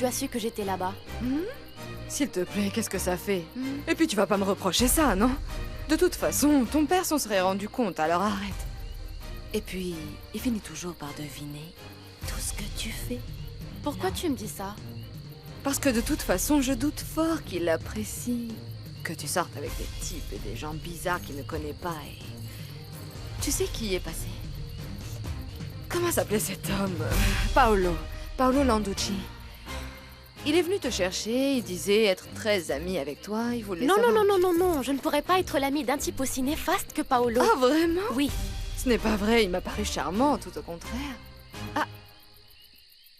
tu as su que j'étais là-bas? S'il te plaît, qu'est-ce que ça fait? Et puis tu vas pas me reprocher ça, non? De toute façon, ton père s'en serait rendu compte, alors arrête. Et puis, il finit toujours par deviner tout ce que tu fais. Pourquoi tu me dis ça? Parce que de toute façon, je doute fort qu'il apprécie que tu sortes avec des types et des gens bizarres qu'il ne connaît pas et... Tu sais qui y est passé? Comment s'appelait cet homme? Paolo Landucci. Il est venu te chercher, il disait être très ami avec toi, il voulait Non, savoir... non, je ne pourrais pas être l'ami d'un type aussi néfaste que Paolo. Ah, vraiment? Oui. Ce n'est pas vrai, il m'a paru charmant, tout au contraire. Ah.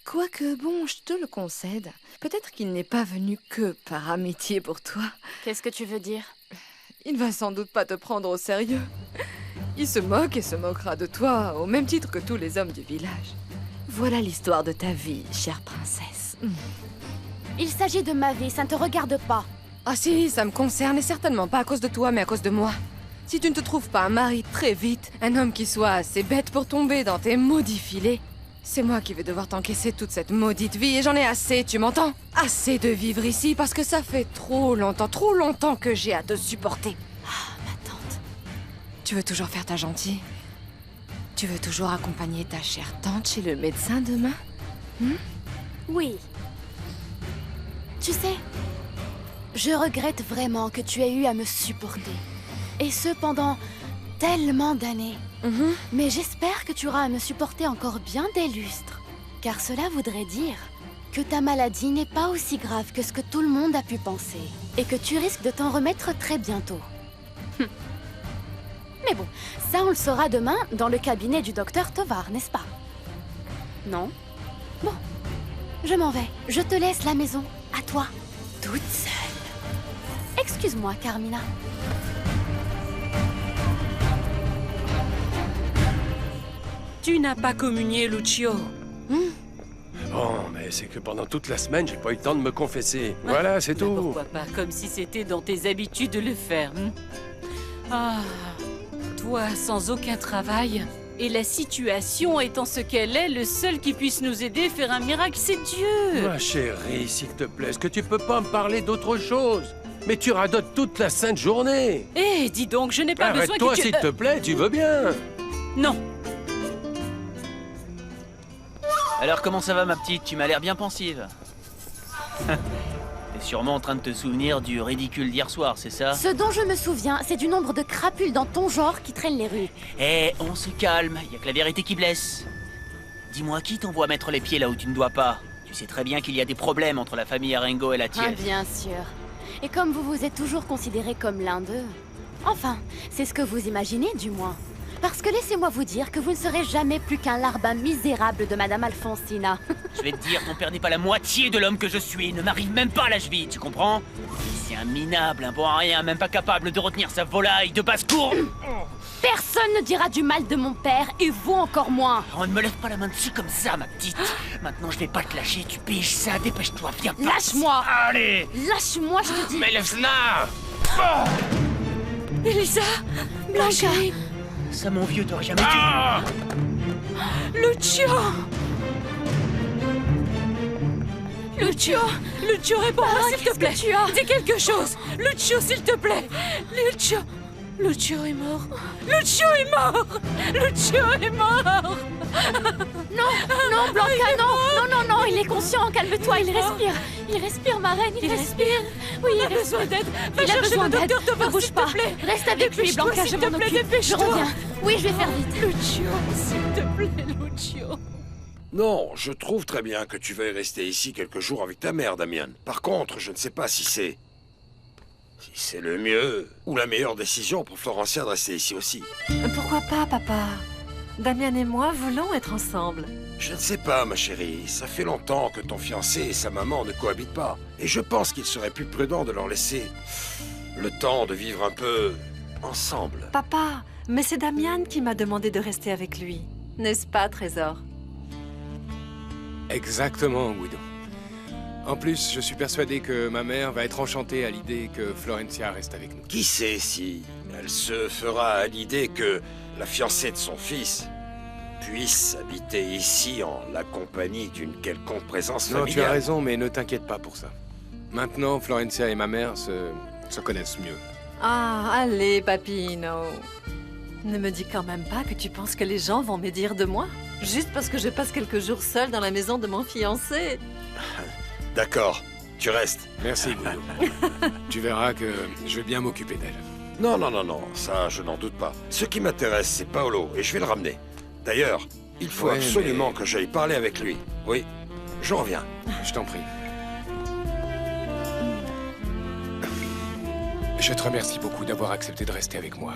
Quoique, bon, je te le concède. Peut-être qu'il n'est pas venu que par amitié pour toi. Qu'est-ce que tu veux dire? Il ne va sans doute pas te prendre au sérieux. Il se moque et se moquera de toi, au même titre que tous les hommes du village. Voilà l'histoire de ta vie, chère princesse. Il s'agit de ma vie, ça ne te regarde pas. Ah si, ça me concerne, et certainement pas à cause de toi, mais à cause de moi. Si tu ne te trouves pas un mari très vite, un homme qui soit assez bête pour tomber dans tes maudits filets, c'est moi qui vais devoir t'encaisser toute cette maudite vie, et j'en ai assez, tu m'entends? Assez de vivre ici, parce que ça fait trop longtemps que j'ai à te supporter. Ah, ma tante. Tu veux toujours faire ta gentille? Tu veux toujours accompagner ta chère tante chez le médecin demain? Oui. Tu sais, je regrette vraiment que tu aies eu à me supporter. Et ce, pendant tellement d'années. Mais j'espère que tu auras à me supporter encore bien des lustres. Car cela voudrait dire que ta maladie n'est pas aussi grave que ce que tout le monde a pu penser. Et que tu risques de t'en remettre très bientôt. Mais bon, ça on le saura demain dans le cabinet du docteur Tovar, n'est-ce pas? Non? Bon, je m'en vais. Je te laisse la maison. À toi, toute seule. Excuse-moi, Carmina. Tu n'as pas communié, Lucio. Bon, mais c'est que pendant toute la semaine, j'ai pas eu le temps de me confesser. Voilà, c'est Mais tout. pourquoi pas, comme si c'était dans tes habitudes de le faire. Ah, toi, sans aucun travail, et la situation étant ce qu'elle est, le seul qui puisse nous aider à faire un miracle, c'est Dieu. Ma chérie, s'il te plaît, est-ce que tu peux pas me parler d'autre chose? Mais tu radotes toute la sainte journée. Eh, dis donc, je n'ai pas besoin Arrête-toi, que tu... s'il te plaît, tu veux bien? Non. Alors comment ça va ma petite? Tu m'as l'air bien pensive. T'es sûrement en train de te souvenir du ridicule d'hier soir, c'est ça? Ce dont je me souviens, c'est du nombre de crapules dans ton genre qui traînent les rues. Eh, on se calme, y a que la vérité qui blesse. Dis-moi, qui t'envoie mettre les pieds là où tu ne dois pas? Tu sais très bien qu'il y a des problèmes entre la famille Arengo et la Ah, tienne. bien sûr. Et comme vous vous êtes toujours considéré comme l'un d'eux. Enfin, c'est ce que vous imaginez, du moins. Parce que laissez-moi vous dire que vous ne serez jamais plus qu'un larbin misérable de Madame Alfonsina. Je vais te dire, ton père n'est pas la moitié de l'homme que je suis. Il ne m'arrive même pas à la cheville, tu comprends? C'est un minable, un bon à rien, même pas capable de retenir sa volaille de basse-cour. Personne ne dira du mal de mon père, et vous encore moins. Oh, ne me lève pas la main dessus comme ça, ma petite. Maintenant, je vais pas te lâcher, tu piges ça. Dépêche-toi, viens pas. Lâche-moi. Allez. Lâche-moi, je te dis. Mais laisse-la! Elisa, Blanca, Ça, mon vieux, t'aurais jamais dû... Lucio. Lucio, réponds-moi, s'il te plaît. Dis quelque chose. Lucio, s'il te plaît. Lucio est mort. Lucio est mort. Non, Blanca, non, il est conscient, calme-toi, il respire, ma reine, il respire. Oui, Il a besoin d'aide. Va Il a chercher besoin le d'aide. docteur Tovar, Ne bouge s'il pas. te plaît. Reste avec lui, Dépêche-toi, Blanca, je s'il te m'en plaît, occupe. Je dépêche-toi. reviens. Oui, je vais faire vite. Lucio, s'il te plaît, Lucio. Non, je trouve très bien que tu veuilles rester ici quelques jours avec ta mère, Damian. Par contre, je ne sais pas si c'est... si c'est le mieux ou la meilleure décision pour Florencia de rester ici aussi. Pourquoi pas, papa? Damian et moi voulons être ensemble. Je ne sais pas, ma chérie. Ça fait longtemps que ton fiancé et sa maman ne cohabitent pas. Et je pense qu'il serait plus prudent de leur laisser le temps de vivre un peu ensemble. Papa, mais c'est Damian qui m'a demandé de rester avec lui. N'est-ce pas, Trésor? Exactement, Guido. En plus, je suis persuadé que ma mère va être enchantée à l'idée que Florencia reste avec nous. Qui sait si elle se fera à l'idée que la fiancée de son fils puisse habiter ici en la compagnie d'une quelconque présence Non, familiale. tu as raison, mais ne t'inquiète pas pour ça. Maintenant, Florencia et ma mère se connaissent mieux. Ah, allez, Papino. Ne me dis quand même pas que tu penses que les gens vont me dire de moi, juste parce que je passe quelques jours seule dans la maison de mon fiancé. D'accord, tu restes. Merci, Guido. Tu verras que je vais bien m'occuper d'elle. Non, non, non, non, ça je n'en doute pas. Ce qui m'intéresse, c'est Paolo, et je vais le ramener. D'ailleurs, il faut Ouais, absolument mais- que j'aille parler avec lui. Oui, je reviens. Je t'en prie. Je te remercie beaucoup d'avoir accepté de rester avec moi.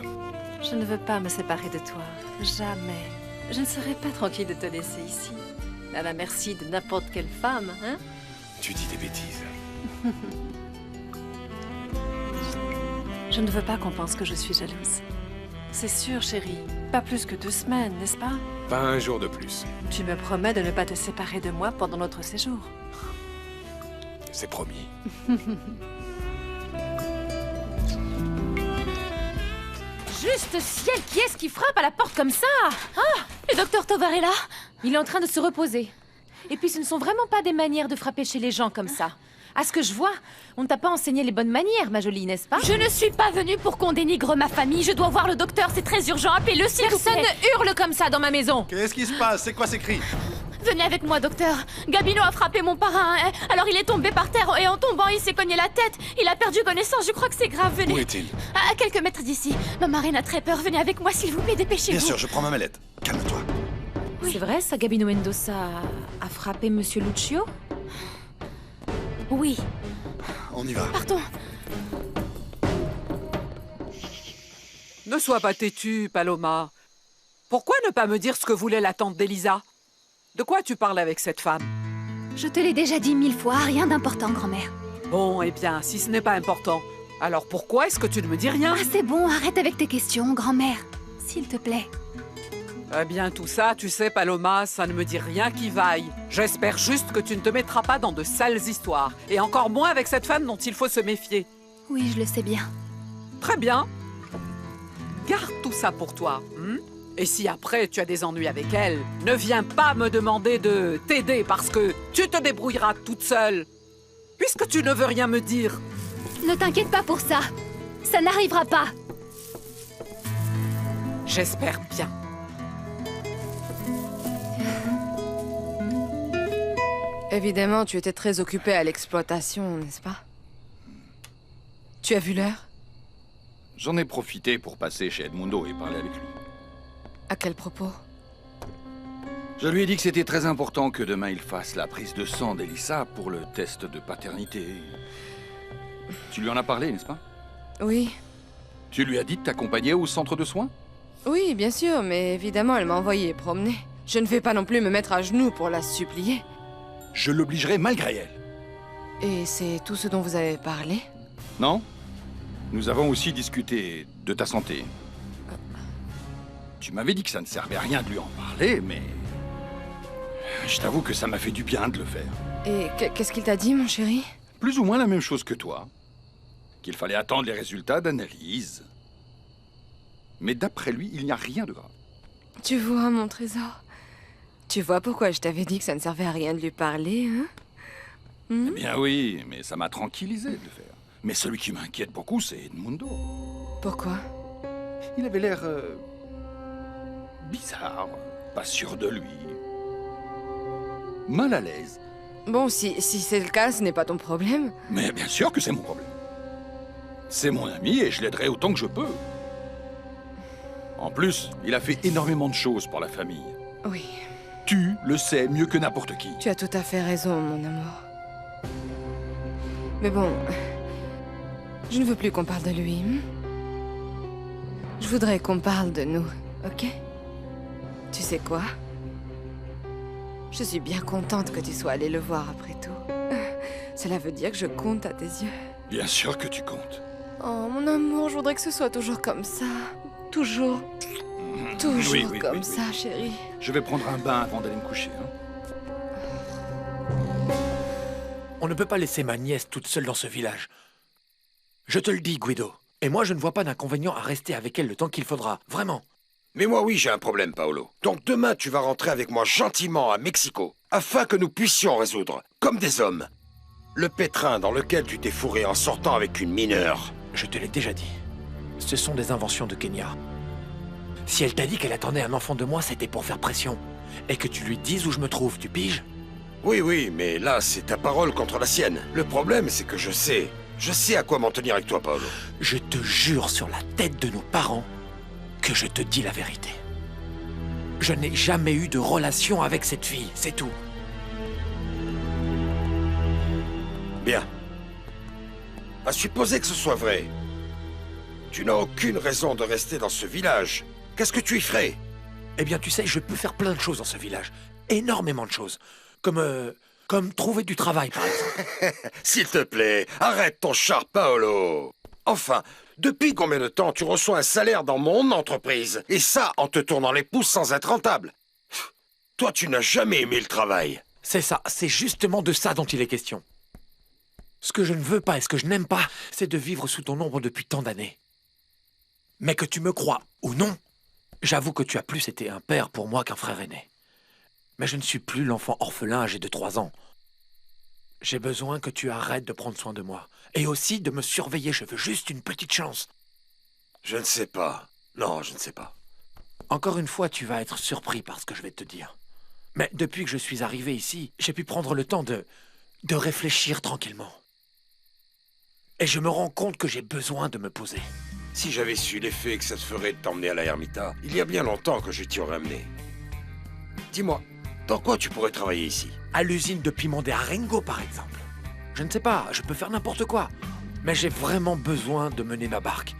Je ne veux pas me séparer de toi. Jamais. Je ne serai pas tranquille de te laisser ici, à la merci de n'importe quelle femme, hein? Tu dis des bêtises. Je ne veux pas qu'on pense que je suis jalouse. C'est sûr, chérie. Pas plus que 2 semaines, n'est-ce pas? Pas un jour de plus. Tu me promets de ne pas te séparer de moi pendant notre séjour. C'est promis. Juste ciel, qui est-ce qui frappe à la porte comme ça? Ah, le docteur Tovar est là. Il est en train de se reposer. Et puis ce ne sont vraiment pas des manières de frapper chez les gens comme ça. À ce que je vois, on ne t'a pas enseigné les bonnes manières, ma jolie, n'est-ce pas? Je ne suis pas venue pour qu'on dénigre ma famille. Je dois voir le docteur, c'est très urgent. Appelez-le s'il vous Personne plaît. ne hurle comme ça dans ma maison. Qu'est-ce qui se passe? C'est quoi ces cris? Venez avec moi, docteur. Gabino a frappé mon parrain. Alors il est tombé par terre et en tombant, il s'est cogné la tête. Il a perdu connaissance. Je crois que c'est grave. Où Venez. est-il? À quelques mètres d'ici. Ma marraine a très peur. Venez avec moi, s'il vous plaît. Dépêchez-vous. Bien sûr, je prends ma mallette. Calme-toi. C'est vrai, ça, Gabino Mendoza a frappé Monsieur Lucio? Oui, On y va. partons. Ne sois pas têtue, Paloma. Pourquoi ne pas me dire ce que voulait la tante d'Elisa? De quoi tu parles avec cette femme? Je te l'ai déjà dit 1000 fois. Rien d'important, grand-mère. Bon, eh bien, si ce n'est pas important, alors pourquoi est-ce que tu ne me dis rien? Ah, c'est bon. Arrête avec tes questions, grand-mère. S'il te plaît. Eh bien, tout ça, tu sais, Paloma, ça ne me dit rien qui vaille. J'espère juste que tu ne te mettras pas dans de sales histoires. Et encore moins avec cette femme dont il faut se méfier. Oui, je le sais bien. Très bien. Garde tout ça pour toi. Et si après tu as des ennuis avec elle, ne viens pas me demander de t'aider parce que tu te débrouilleras toute seule. Puisque tu ne veux rien me dire. Ne t'inquiète pas pour ça. Ça n'arrivera pas. J'espère bien. Évidemment, tu étais très occupé à l'exploitation, n'est-ce pas? Tu as vu l'heure? J'en ai profité pour passer chez Edmundo et parler avec lui. À quel propos? Je lui ai dit que c'était très important que demain il fasse la prise de sang d'Elisa pour le test de paternité. Tu lui en as parlé, n'est-ce pas? Oui. Tu lui as dit de t'accompagner au centre de soins? Oui, bien sûr, mais évidemment, elle m'a envoyé promener. Je ne vais pas non plus me mettre à genoux pour la supplier. Je l'obligerai malgré elle. Et c'est tout ce dont vous avez parlé? Non? Nous avons aussi discuté de ta santé. Tu m'avais dit que ça ne servait à rien de lui en parler, mais... Je t'avoue que ça m'a fait du bien de le faire. Et qu'est-ce qu'il t'a dit, mon chéri? Plus ou moins la même chose que toi. Qu'il fallait attendre les résultats d'analyse. Mais d'après lui, il n'y a rien de grave. Tu vois, mon trésor? Tu vois pourquoi je t'avais dit que ça ne servait à rien de lui parler, hein? Eh bien oui, mais ça m'a tranquillisé de le faire. Mais celui qui m'inquiète beaucoup, c'est Edmundo. Pourquoi? Il avait l'air... bizarre, pas sûr de lui. Mal à l'aise. Bon, si c'est le cas, ce n'est pas ton problème. Mais bien sûr que c'est mon problème. C'est mon ami et je l'aiderai autant que je peux. En plus, il a fait énormément de choses pour la famille. Oui, Tu le sais mieux que n'importe qui. tu as tout à fait raison, mon amour. Mais bon, je ne veux plus qu'on parle de lui. Je voudrais qu'on parle de nous, ok? Tu sais quoi? Je suis bien contente que tu sois allé le voir après tout. Cela veut dire que je compte à tes yeux. Bien sûr que tu comptes. Oh, mon amour, je voudrais que ce soit toujours comme ça. Toujours. Toujours Oui, comme oui. ça, chérie. Je vais prendre un bain avant d'aller me coucher. Hein. On ne peut pas laisser ma nièce toute seule dans ce village. Je te le dis, Guido. Et moi, je ne vois pas d'inconvénient à rester avec elle le temps qu'il faudra. Vraiment. Mais moi, oui, j'ai un problème, Paolo. Donc demain, tu vas rentrer avec moi gentiment à Mexico, afin que nous puissions résoudre, comme des hommes, le pétrin dans lequel tu t'es fourré en sortant avec une mineure. Je te l'ai déjà dit. Ce sont des inventions de Kenya. Si elle t'a dit qu'elle attendait un enfant de moi, c'était pour faire pression. Et que tu lui dises où je me trouve, tu piges? Oui, oui, mais là, c'est ta parole contre la sienne. Le problème, c'est que je sais à quoi m'en tenir avec toi, Paolo. Je te jure sur la tête de nos parents que je te dis la vérité. Je n'ai jamais eu de relation avec cette fille, c'est tout. Bien. À supposer que ce soit vrai, tu n'as aucune raison de rester dans ce village. Qu'est-ce que tu y ferais? Eh bien, tu sais, je peux faire plein de choses dans ce village. Énormément de choses. Comme trouver du travail, par exemple. S'il te plaît, arrête ton char, Paolo. Enfin, depuis combien de temps tu reçois un salaire dans mon entreprise? Et ça, en te tournant les pouces sans être rentable. Toi, tu n'as jamais aimé le travail. C'est ça, c'est justement de ça dont il est question. Ce que je ne veux pas et ce que je n'aime pas, c'est de vivre sous ton ombre depuis tant d'années. Mais que tu me crois ou non, j'avoue que tu as plus été un père pour moi qu'un frère aîné. Mais je ne suis plus l'enfant orphelin âgé de 3 ans. J'ai besoin que tu arrêtes de prendre soin de moi. Et aussi de me surveiller, je veux juste une petite chance. Je ne sais pas. Non, je ne sais pas. Encore une fois, tu vas être surpris par ce que je vais te dire. Mais depuis que je suis arrivé ici, j'ai pu prendre le temps de réfléchir tranquillement. Et je me rends compte que j'ai besoin de me poser. Si j'avais su l'effet que ça te ferait de t'emmener à la Ermita, il y a bien longtemps que je t'y aurais amené. Dis-moi, dans quoi tu pourrais travailler ici? À l'usine de piment des Arengo, par exemple. Je ne sais pas, je peux faire n'importe quoi. Mais j'ai vraiment besoin de mener ma barque.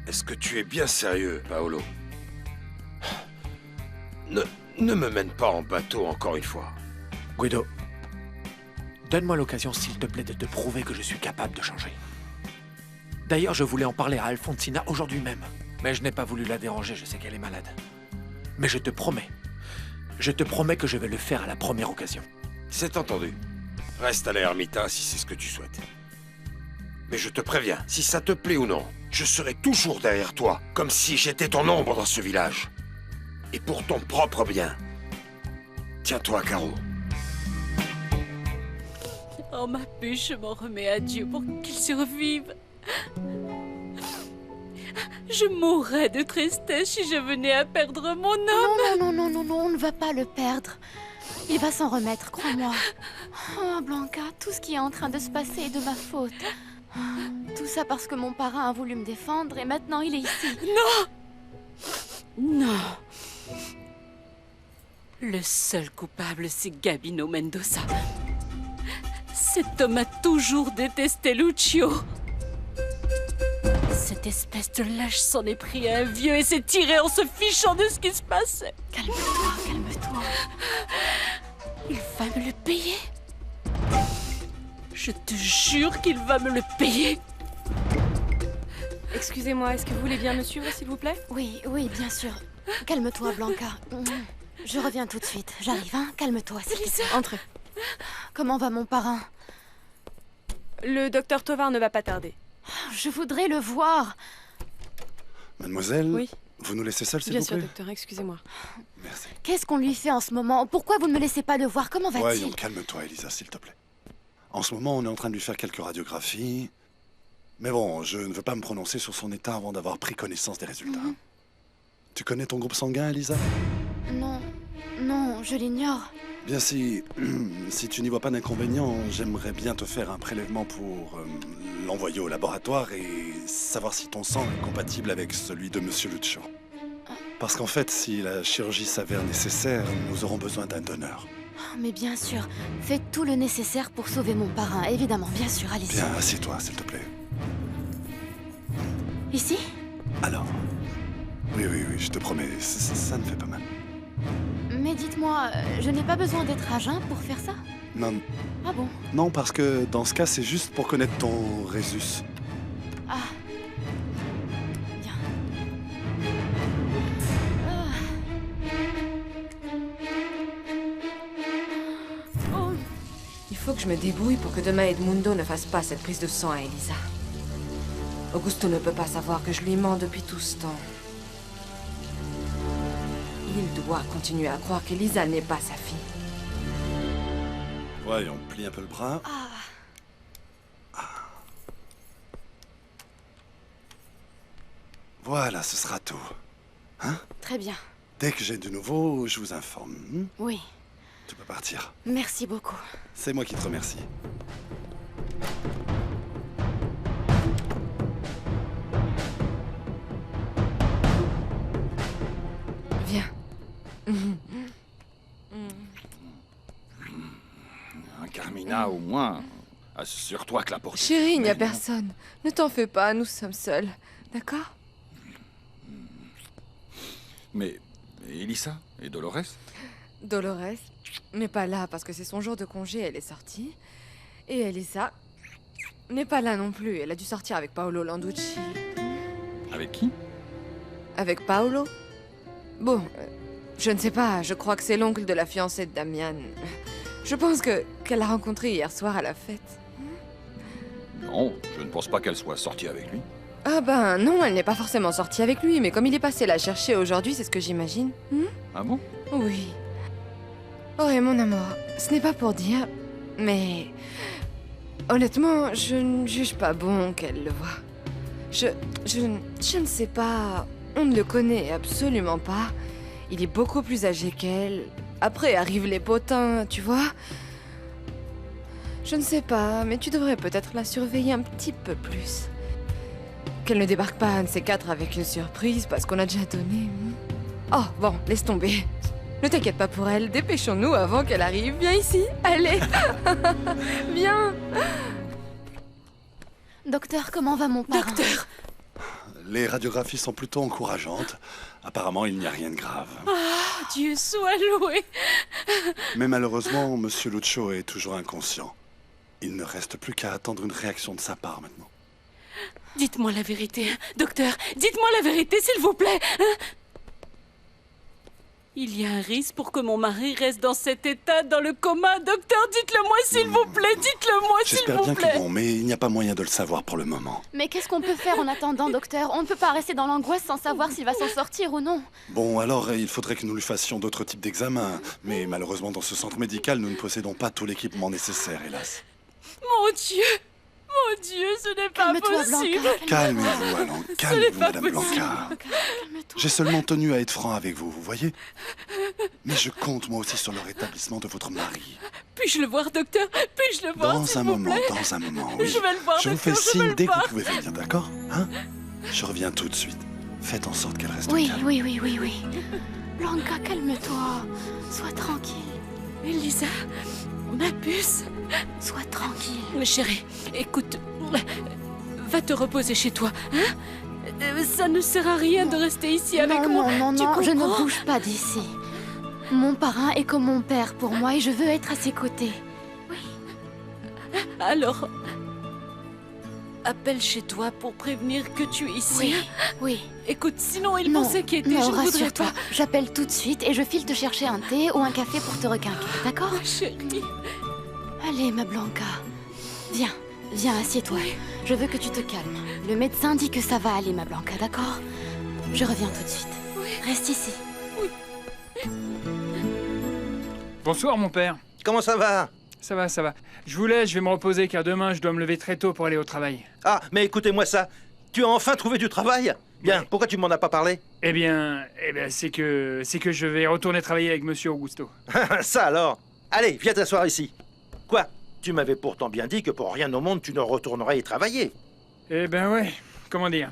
Est-ce que tu es bien sérieux, Paolo? Ne me mène pas en bateau encore une fois. Guido, donne-moi l'occasion, s'il te plaît, de te prouver que je suis capable de changer. D'ailleurs, je voulais en parler à Alfonsina aujourd'hui même. Mais je n'ai pas voulu la déranger, je sais qu'elle est malade. Mais je te promets que je vais le faire à la première occasion. C'est entendu. Reste à la Ermita si c'est ce que tu souhaites. Mais je te préviens, si ça te plaît ou non, je serai toujours derrière toi, comme si j'étais ton ombre dans ce village. Et pour ton propre bien. Tiens-toi, Caro. Oh ma puce, je m'en remets à Dieu pour qu'il survive. Je mourrais de tristesse si je venais à perdre mon homme. Non, on ne va pas le perdre. Il va s'en remettre, crois-moi. Oh, Blanca, tout ce qui est en train de se passer est de ma faute. Tout ça parce que mon parrain a voulu me défendre et maintenant il est ici. Non. Le seul coupable, c'est Gabino Mendoza. Cet homme a toujours détesté Lucio. Cette espèce de lâche s'en est pris à un vieux et s'est tiré en se fichant de ce qui se passait. Calme-toi, calme-toi. Il va me le payer. Je te jure qu'il va me le payer. Excusez-moi, est-ce que vous voulez bien me suivre, s'il vous plaît? Oui, bien sûr. Calme-toi, Blanca. Je reviens tout de suite. J'arrive, hein? Calme-toi, s'il te plaît. Entrez. Comment va mon parrain? Le docteur Tovar ne va pas tarder. Je voudrais le voir. Mademoiselle, oui, vous nous laissez seul, s'il bien vous plaît? sûr, docteur, excusez-moi. Merci. Qu'est-ce qu'on lui fait en ce moment? Pourquoi vous ne me laissez pas le voir? Comment va-t-il? Voyons, calme-toi, Elisa, s'il te plaît. En ce moment, on est en train de lui faire quelques radiographies. Mais bon, je ne veux pas me prononcer sur son état avant d'avoir pris connaissance des résultats. Tu connais ton groupe sanguin, Elisa? Non, je l'ignore. Bien, si tu n'y vois pas d'inconvénient, j'aimerais bien te faire un prélèvement pour l'envoyer au laboratoire et savoir si ton sang est compatible avec celui de Monsieur Lucio. Parce qu'en fait, si la chirurgie s'avère nécessaire, nous aurons besoin d'un donneur. Mais bien sûr, faites tout le nécessaire pour sauver mon parrain, évidemment, bien sûr, allez-y. Bien, assieds-toi, s'il te plaît. Ici? Alors? Oui, je te promets, ça ne fait pas mal. Mais dites-moi, je n'ai pas besoin d'être à jeun pour faire ça? Non. Ah bon? Non, parce que dans ce cas, c'est juste pour connaître ton résus. Ah. Bien. Oh. Il faut que je me débrouille pour que demain Edmundo ne fasse pas cette prise de sang à Elisa. Augusto ne peut pas savoir que je lui mens depuis tout ce temps. Il doit continuer à croire qu'Elisa n'est pas sa fille. Voyons, plie un peu le bras. Voilà, ce sera tout. Hein? Très bien. Dès que j'ai de nouveau, je vous informe. Oui. Tu peux partir. Merci beaucoup. C'est moi qui te remercie. Viens. Carmina, au moins, assure-toi que la porte... Chérie, il n'y a personne. Ne t'en fais pas, nous sommes seuls. D'accord? Mais Elisa et Dolores? Dolores n'est pas là parce que c'est son jour de congé, elle est sortie. Et Elisa n'est pas là non plus, elle a dû sortir avec Paolo Landucci. Avec qui? Avec Paolo? Bon, je ne sais pas, je crois que c'est l'oncle de la fiancée de Damian. Je pense qu'elle l'a rencontré hier soir à la fête. Non, je ne pense pas qu'elle soit sortie avec lui. Ah ben non, elle n'est pas forcément sortie avec lui, mais comme il est passé la chercher aujourd'hui, c'est ce que j'imagine. Ah bon? Oui. Oh, et mon amour, ce n'est pas pour dire, mais... Honnêtement, je ne juge pas bon qu'elle le voie. Je ne sais pas... On ne le connaît absolument pas. Il est beaucoup plus âgé qu'elle. Après arrivent les potins, tu vois. Je ne sais pas, mais tu devrais peut-être la surveiller un petit peu plus. Qu'elle ne débarque pas un de ces quatre avec une surprise parce qu'on a déjà donné. Oh, bon, laisse tomber. Ne t'inquiète pas pour elle, dépêchons-nous avant qu'elle arrive. Viens ici, allez. Viens. Docteur, comment va mon parrain? Docteur. Les radiographies sont plutôt encourageantes. Apparemment, il n'y a rien de grave. Ah, Dieu soit loué. Mais malheureusement, Monsieur Lucio est toujours inconscient. Il ne reste plus qu'à attendre une réaction de sa part maintenant. Dites-moi la vérité, docteur. Dites-moi la vérité, s'il vous plaît. Hein? Il y a un risque pour que mon mari reste dans cet état, dans le coma. Docteur, dites-le-moi, s'il vous plaît. Dites-le-moi, s'il J'espère vous bien plaît. que bon, mais il n'y a pas moyen de le savoir pour le moment. Mais qu'est-ce qu'on peut faire en attendant, docteur? On ne peut pas rester dans l'angoisse sans savoir s'il va s'en sortir ou non. Bon, alors, il faudrait que nous lui fassions d'autres types d'examens. Mais malheureusement, dans ce centre médical, nous ne possédons pas tout l'équipement nécessaire, hélas. Mon Dieu. Mon Dieu, ce n'est pas possible. Calmez-vous, Alan. Calmez-vous, Madame Blanca. J'ai seulement tenu à être franc avec vous, vous voyez? Mais je compte moi aussi sur le rétablissement de votre mari. Puis-je le voir, docteur? Puis-je le voir, Dans s'il un vous moment, plaît? dans un moment, oui. Je vais le voir, Je vous fais docteur, je vais signe le dès que voir. vous pouvez venir, d'accord? Hein? Je reviens tout de suite. Faites en sorte qu'elle reste Oui, calme. oui. Blanca, calme-toi. Sois tranquille. Elisa, ma puce. Sois tranquille. Mais chérie, écoute, va te reposer chez toi, hein? Ça ne sert à rien de rester ici avec moi. Non, tu je ne comprends? bouge pas d'ici. Mon parrain est comme mon père pour moi et je veux être à ses côtés. Alors, appelle chez toi pour prévenir que tu es ici. Oui, hein? oui. Écoute, sinon ils Non, vont s'inquiéter, non, je ne voudrais rassure-toi. pas. J'appelle tout de suite et je file te chercher un thé ou un café pour te requinquer, d'accord? Chérie. Allez, ma Blanca. Viens, assieds-toi. Je veux que tu te calmes. Le médecin dit que ça va aller, ma Blanca, d'accord? Je reviens tout de suite. Reste ici. Bonsoir, mon père. Comment ça va? Ça va, ça va. Je vous laisse, je vais me reposer car demain je dois me lever très tôt pour aller au travail. Ah, mais écoutez-moi ça. Tu as enfin trouvé du travail? Bien, pourquoi tu m'en as pas parlé? Eh bien, c'est que je vais retourner travailler avec Monsieur Augusto. Ça alors? Allez, viens t'asseoir ici. Quoi? Tu m'avais pourtant bien dit que pour rien au monde tu ne retournerais y travailler. Eh ben ouais, comment dire?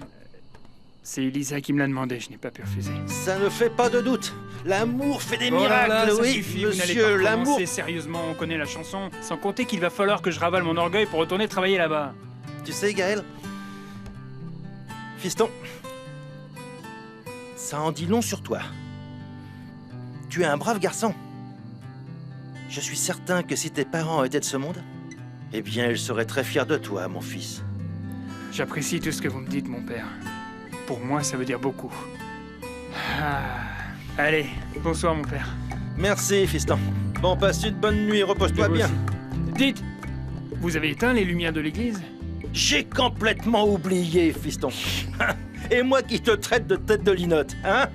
C'est Elisa qui me l'a demandé, je n'ai pas pu refuser. Ça ne fait pas de doute. L'amour fait des Oh là miracles, là, ça oui, suffit, vous n'allez monsieur, pas l'amour... recommencer, sérieusement, on connaît la chanson. Sans compter qu'il va falloir que je ravale mon orgueil pour retourner travailler là-bas. Tu sais, Gaël, fiston, ça en dit long sur toi. Tu es un brave garçon. Je suis certain que si tes parents étaient de ce monde, eh bien, ils seraient très fiers de toi, mon fils. J'apprécie tout ce que vous me dites, mon père. Pour moi, ça veut dire beaucoup. Ah. Allez, bonsoir, mon père. Merci, fiston. Bon, passe une bonne nuit, repose-toi bien. Dites, vous avez éteint les lumières de l'église? J'ai complètement oublié, fiston. Et moi qui te traite de tête de linotte, hein?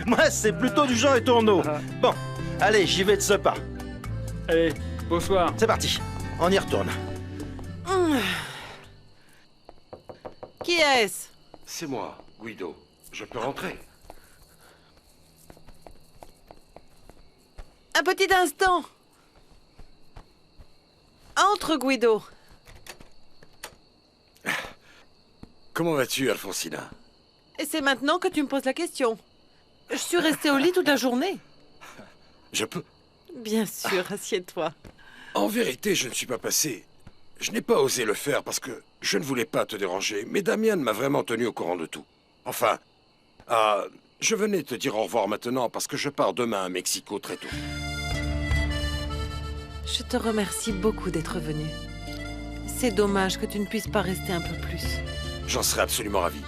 Moi, c'est plutôt du Jean et Tourneau. Bon, allez, j'y vais de ce pas. Allez, bonsoir. C'est parti, on y retourne. Qui est-ce? C'est moi, Guido. Je peux rentrer. Un petit instant. Entre, Guido. Comment vas-tu, Alfonsina? Et c'est maintenant que tu me poses la question. Je suis restée au lit toute la journée. Je peux... Bien sûr, assieds-toi. En vérité, je ne suis pas passé. Je n'ai pas osé le faire parce que je ne voulais pas te déranger, mais Damian m'a vraiment tenu au courant de tout. Enfin, je venais te dire au revoir maintenant parce que je pars demain à Mexico très tôt. Je te remercie beaucoup d'être venu. C'est dommage que tu ne puisses pas rester un peu plus. J'en serais absolument ravi.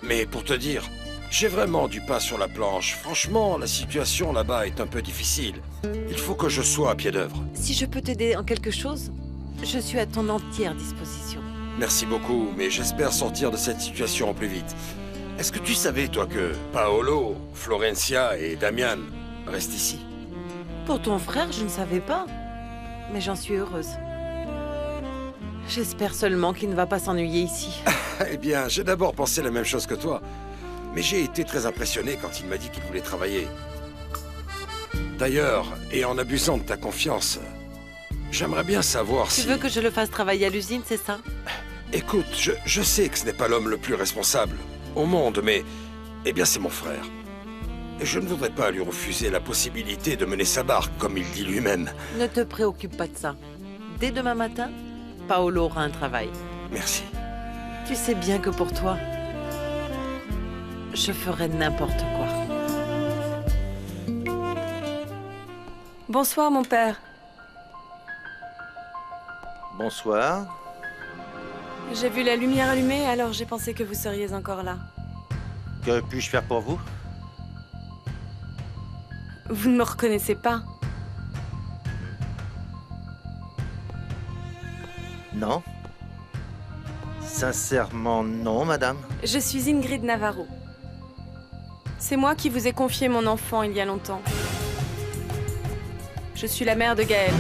Mais pour te dire, j'ai vraiment du pain sur la planche. Franchement, la situation là-bas est un peu difficile. Il faut que je sois à pied d'œuvre. Si je peux t'aider en quelque chose, je suis à ton entière disposition. Merci beaucoup, mais j'espère sortir de cette situation au plus vite. Est-ce que tu savais, toi, que Paolo, Florencia et Damian restent ici? Pour ton frère, je ne savais pas. Mais j'en suis heureuse. J'espère seulement qu'il ne va pas s'ennuyer ici. Eh bien, j'ai d'abord pensé la même chose que toi. Mais j'ai été très impressionné quand il m'a dit qu'il voulait travailler. D'ailleurs, et en abusant de ta confiance, j'aimerais bien savoir si... Tu veux que je le fasse travailler à l'usine, c'est ça? Écoute, je sais que ce n'est pas l'homme le plus responsable au monde, mais... Eh bien, c'est mon frère. Et je ne voudrais pas lui refuser la possibilité de mener sa barque, comme il dit lui-même. Ne te préoccupe pas de ça. Dès demain matin, Paolo aura un travail. Merci. Tu sais bien que pour toi, je ferai n'importe quoi. Bonsoir, mon père. Bonsoir. J'ai vu la lumière allumée, alors j'ai pensé que vous seriez encore là. Que puis-je faire pour vous? Vous ne me reconnaissez pas? Non. Sincèrement, non, madame. Je suis Ingrid Navarro. C'est moi qui vous ai confié mon enfant il y a longtemps. Je suis la mère de Gaël.